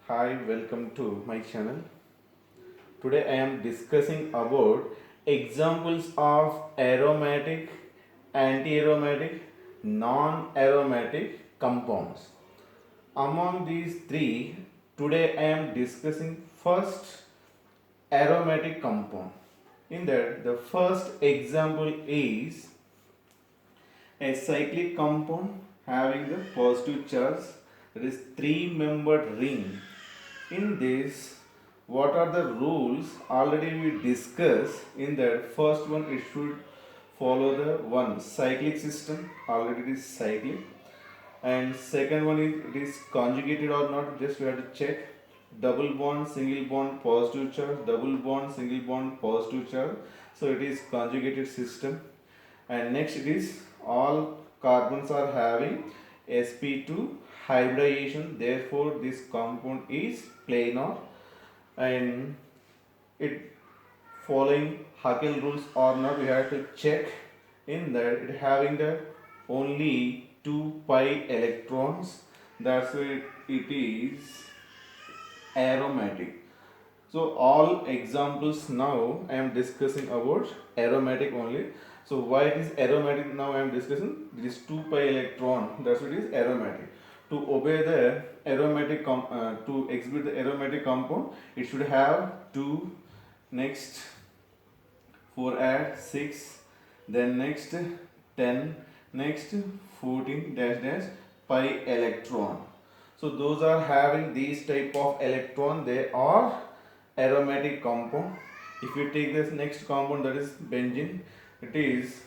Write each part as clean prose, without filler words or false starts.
Hi, welcome to my channel. Today I am discussing about examples of aromatic, anti-aromatic, non-aromatic compounds. Among these three, today I am discussing first aromatic compound. In that, the first example is a cyclic compound having the positive charge, that is three-membered ring. In this, what are the rules? Already we discussed. In that first one, it should follow the one cyclic system. Already it is cyclic. And second one is it is conjugated or not. Just we have to check. Double bond, single bond, positive charge. Double bond, single bond, positive charge. So it is conjugated system. And next it is all carbons are having sp2 hybridization, therefore this compound is planar. And it following Haeckel rules or not, we have to check. In that it having the only 2 pi electrons, that's why it is aromatic. So all examples now I am discussing about aromatic only. So why it is aromatic now I am discussing. This 2 pi electron, that's what it is aromatic. To obey the aromatic to exhibit the aromatic compound, it should have 2, next 4 add 6, then next 10, next 14 dash dash pi electron. So those are having these type of electron, they are aromatic compound. If you take this next compound, that is benzene, it is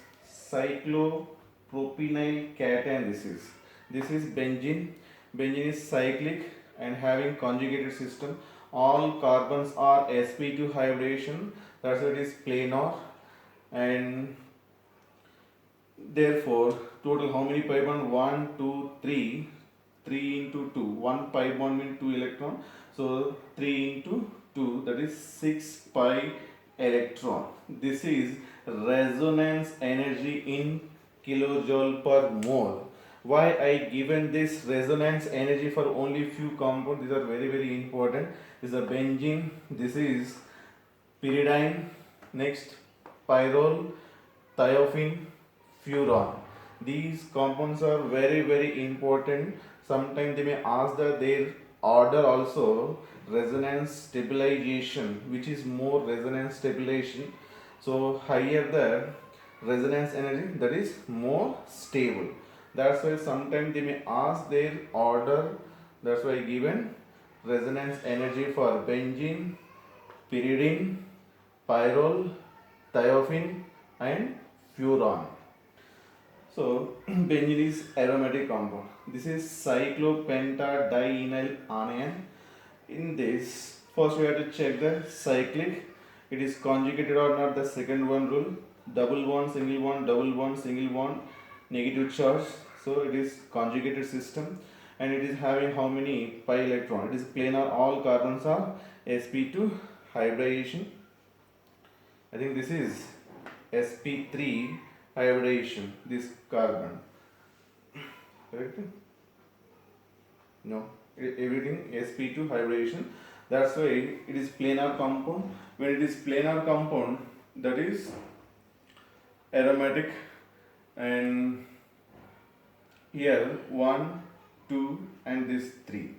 cyclopropynyl cation. This is benzene. Benzene is cyclic and having conjugated system. All carbons are sp2 hybridization, that's why it is planar. And therefore total how many pi bond? 1 2 3, 3 into 2, 1 pi bond means 2 electron, so 3 into 2, that is 6 pi electron. This is resonance energy in kilojoule per mole. Why I given this resonance energy for only few compounds? These are very important. This is a benzene, this is pyridine, next pyrrole, thiophene, furan. These compounds are very important. Sometimes they may ask that their order also, resonance stabilization, which is more resonance stabilization. So higher the resonance energy, that is more stable. That's why sometimes they may ask their order. That's why given resonance energy for benzene, pyridine, pyrrole, thiophene and furan. So benzene is aromatic compound. This is cyclopentadienyl anion. In this, first we have to check the cyclic. It is conjugated or not, the second one rule. Double bond, single bond, double bond, single bond, negative charge. So it is conjugated system. And it is having how many pi electron? It is planar, all carbons are sp2 hybridization. I think this is sp3 hybridization, this carbon. Correct? No, everything sp2 hybridization. That's why it is planar compound. When it is planar compound, that is aromatic. And here 1 2 and this 3,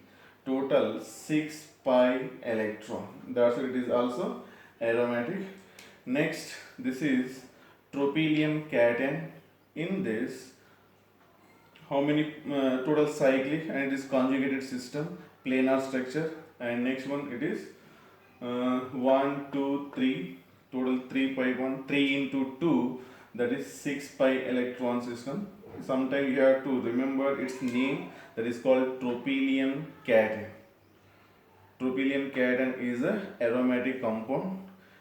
total 6 pi electron, that's why it is also aromatic. Next, this is tropylium cation. In this, how many total cyclic, and it is conjugated system, planar structure. And next one, it is 1 2 3, total 3 pi bond, 3 into 2, that is 6 pi electron system. Sometimes you have to remember its name, that is called tropylium cation. Tropylium cation is a aromatic compound.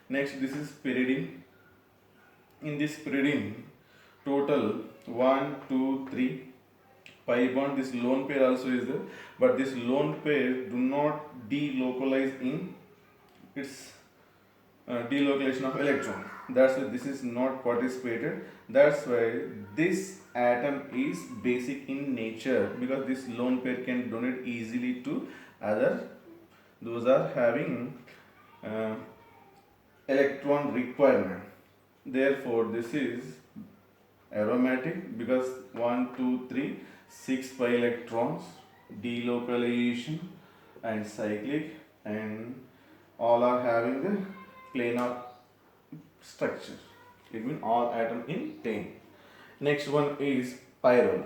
Next, this is pyridine. In this pyridine, total 1 2 3 pi bond. This lone pair also is there, but this lone pair do not delocalize in its delocalization of electron. That's why this is not participated. That's why this atom is basic in nature, because this lone pair can donate easily to other those are having uh, electron requirement. Therefore, this is aromatic because 1, 2, 3, 6 pi electrons, delocalization and cyclic, and all are having the planar structure. It means all atom in 10. Next one is pyrrole.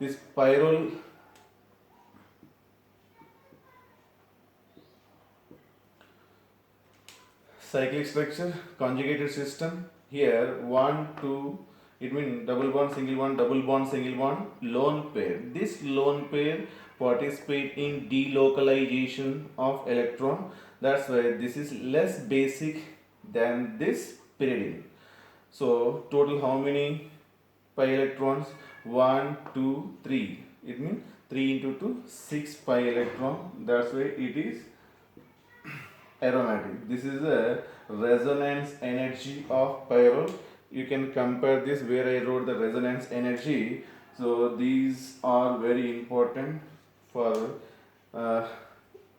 This pyrrole cyclic structure, conjugated system. Here 1, 2, it means double bond, single bond, lone pair. This lone pair participate in delocalization of electron. That's why this is less basic than this pyridine. So total how many pi electrons? 1, 2, 3. It means 3 into 2, 6 pi electron. That's why it is aromatic. This is the resonance energy of pyrrole. You can compare this where I wrote the resonance energy. So these are very important for uh,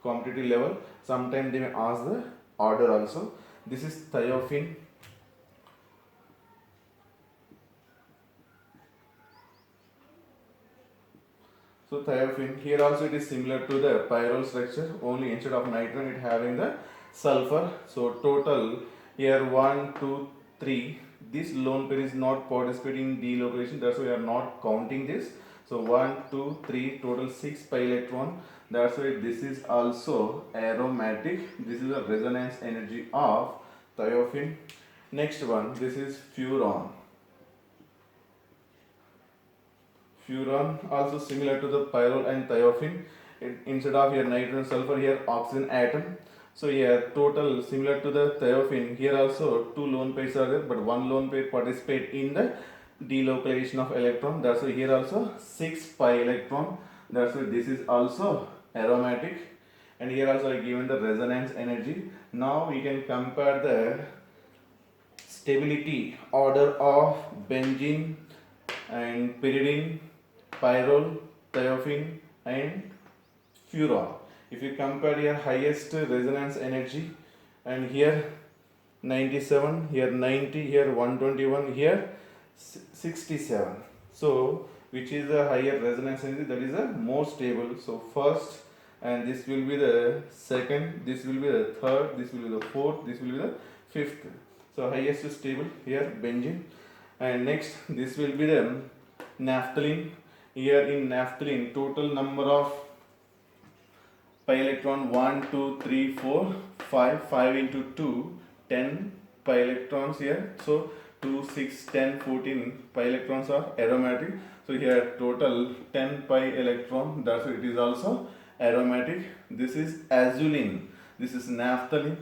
competitive level. Sometimes they may ask the order also. This is thiophene. So thiophene, here also it is similar to the pyrrole structure, only instead of nitrogen it having the sulfur. So total here 1, 2, 3. This lone pair is not participating in delocalization, that's why we are not counting this. So 1, 2, 3, total 6 pi electron. That's why this is also aromatic. This is a resonance energy of thiophene. Next one, this is furan. Furan also similar to the pyrrole and thiophene. Instead of here nitrogen sulfur, here oxygen atom. So here total similar to the thiophene. Here also two lone pairs are there, but one lone pair participate in the delocalization of electron. That's why here also 6 pi electron. That's why this is also aromatic. And here also I given the resonance energy. Now we can compare the stability order of benzene and pyridine, pyrrole, thiophene and furan. If you compare here highest resonance energy and here 97, here 90, here 121, here 67. So which is the higher resonance energy, that is the more stable. So first, and this will be the second, this will be the third, this will be the fourth, this will be the fifth. So highest stable here benzene, and next this will be the naphthalene. Here in naphthalene total number of pi electron 1, 2, 3, 4, 5, 5 into 2, 10 pi electrons here. So 2, 6, 10, 14 pi electrons are aromatic. So here total 10 pi electron, that's why it is also aromatic. This is azulene, this is naphthalene,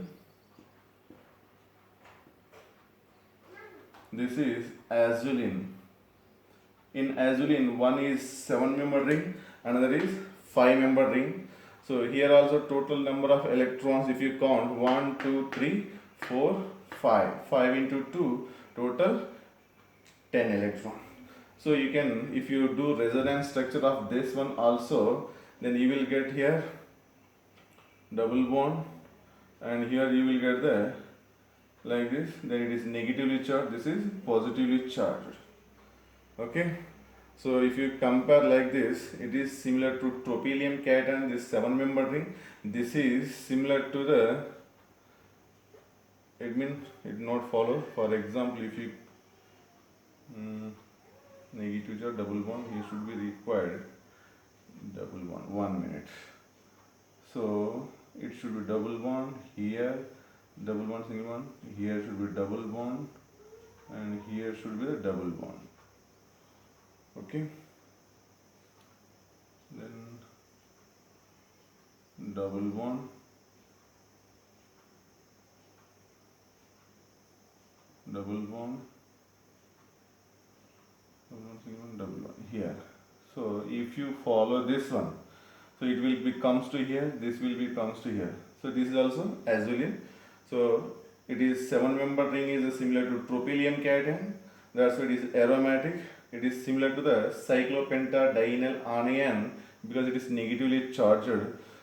this is azulene. In azulene, one is 7-member ring, another is 5-member ring. So here also total number of electrons, if you count 1, 2, 3, 4, 5. 5 into 2, total 10 electron. So you can, if you do resonance structure of this one also, then you will get here double bond, and here you will get the like this, then it is negatively charged, this is positively charged. Okay, so if you compare like this, it is similar to tropylium cation, this 7-member ring. This is similar to the, it means it not follow. For example, if you negative charge double bond, here should be required double bond. 1 minute. So it should be double bond here, double bond, single bond. Here should be double bond, and here should be the double bond. Okay, then double bond, double bond, double bond here. So if you follow this one, so it will be comes to here, this will be comes to here. So this is also azulene. So it is 7-member ring is similar to tropylium cation. That's why it is aromatic. It is similar to the cyclopentadienyl anion because it is negatively charged.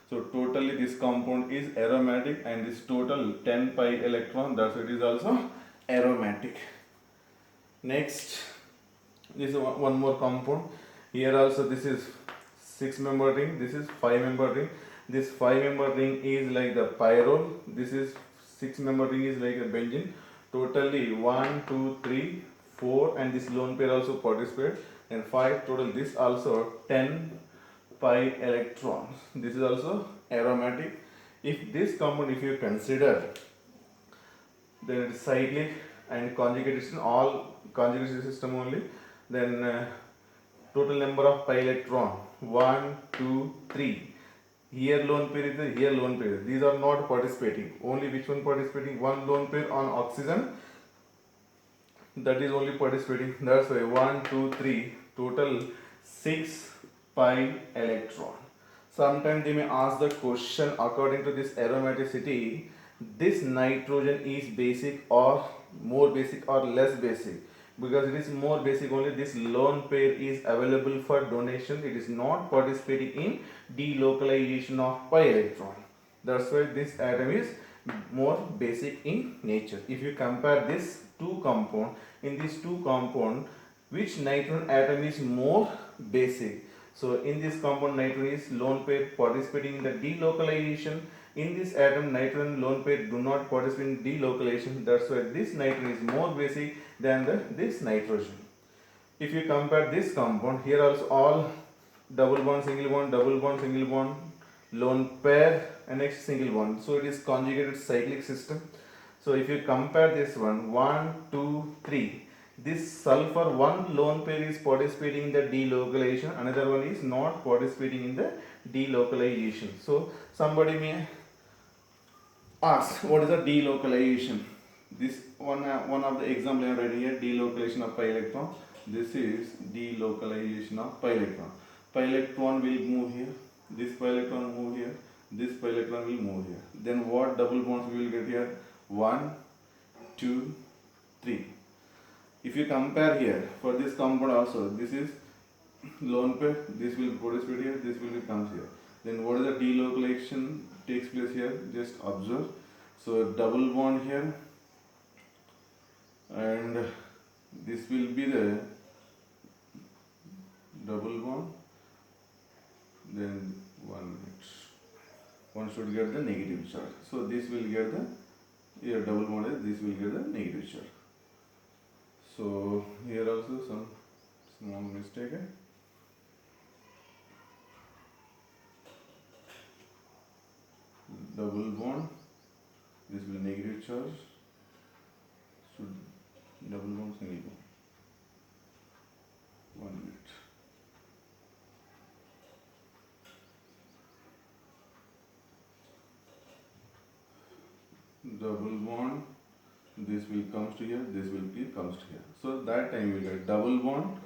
So totally this compound is aromatic, and this total 10 pi electron, that's it is also aromatic. Next, this is one more compound. Here also this is 6-member ring, this is 5-member ring. This 5-member ring is like the pyrrole, this is 6-member ring is like a benzene. Totally 1, 2, 3, 4, and this lone pair also participate, and 5 total. This also 10 pi electrons. This is also aromatic. If this compound, if you consider, then it is cyclic and conjugate system, all conjugate system only. Then total number of pi electron 1, 2, 3. Here lone pair is there, here lone pair. These are not participating. Only which one participating? One lone pair on oxygen. That is only participating. That's why 1, 2, 3. Total 6 pi electron. Sometimes they may ask the question according to this aromaticity, this nitrogen is basic or more basic or less basic. Because it is more basic, only this lone pair is available for donation. It is not participating in delocalization of pi electron. That's why this atom is more basic in nature. If you compare this two compound, in these two compound, which nitrogen atom is more basic? So in this compound, nitrogen is lone pair participating in the delocalization. In this atom, nitrogen lone pair do not participate in delocalization. That's why this nitrogen is more basic than this nitrogen. If you compare this compound, here also all double bond, single bond, lone pair, and next single bond. So it is conjugated cyclic system. So if you compare this one, 1, 2, 3. This sulfur, one lone pair is participating in the delocalization, another one is not participating in the delocalization. So somebody may ask, what is the delocalization? This one of the example I am writing here, delocalization of pi electron. This is delocalization of pi electron. Pi electron will move here, this pi electron move here, this pi electron will move here. Then what double bonds we will get here? 1, 2, 3. If you compare here, for this compound also, this is lone pair, this will participate here, this will comes here. Then what is the delocalization takes place here? Just observe. So double bond here, and this will be the double bond. Then one should get the negative charge. So this will get the, here double bond is, this will get the negative charge. So here also some small mistake. Double bond, this will negative charge. Should double bond, single bond. 1 minute. Double bond, this will comes to here, this will be comes to here. So that time we get double bond,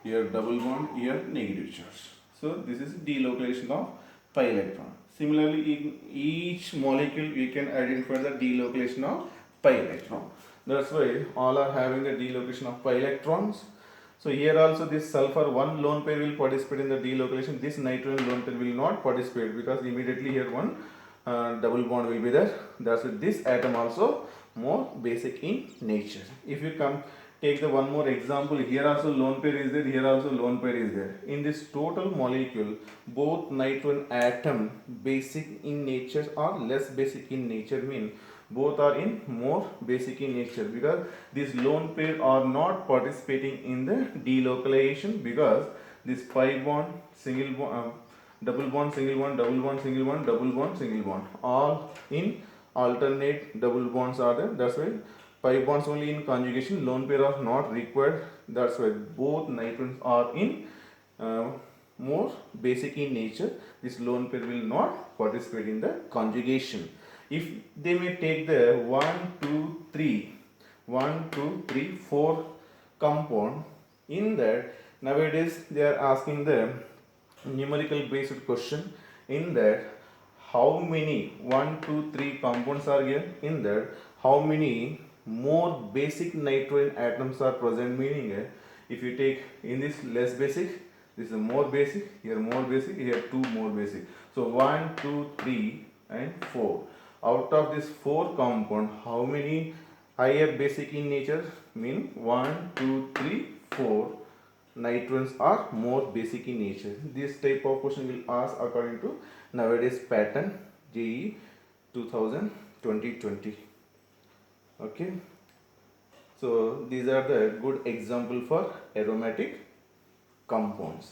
here negative charge. So this is delocalization of pi electron. Similarly, in each molecule we can identify the delocalization of pi electron. That's why all are having the delocalization of pi electrons. So here also this sulfur, one lone pair will participate in the delocalization. This nitrogen lone pair will not participate, because immediately here one double bond will be there. That's why this atom also more basic in nature. If you take the one more example, here also lone pair is there, here also lone pair is there. In this total molecule, both nitrogen atom basic in nature or less basic in nature, mean both are in more basic in nature, because these lone pair are not participating in the delocalization, because this pi bond, single bond, double bond, single bond, double bond, single bond, double bond, single bond, all in alternate double bonds are there. That's why pi bonds only in conjugation, lone pair are not required. That's why both nitrogens are in more basic in nature. This lone pair will not participate in the conjugation. If they may take the 1, 2, 3, 1, 2, 3, 4 compound, in that nowadays they are asking the numerical based question, in that how many 1, 2, 3 compounds are here, in that how many more basic nitrogen atoms are present, meaning if you take in this less basic, This is more basic, here two more basic. So 1, 2, 3 and 4. Out of this 4 compound, how many higher basic in nature? Mean 1, 2, 3, 4. Nitrogens are more basic in nature. This type of question will ask according to nowadays pattern JE 2020. Okay. So these are the good example for aromatic compounds.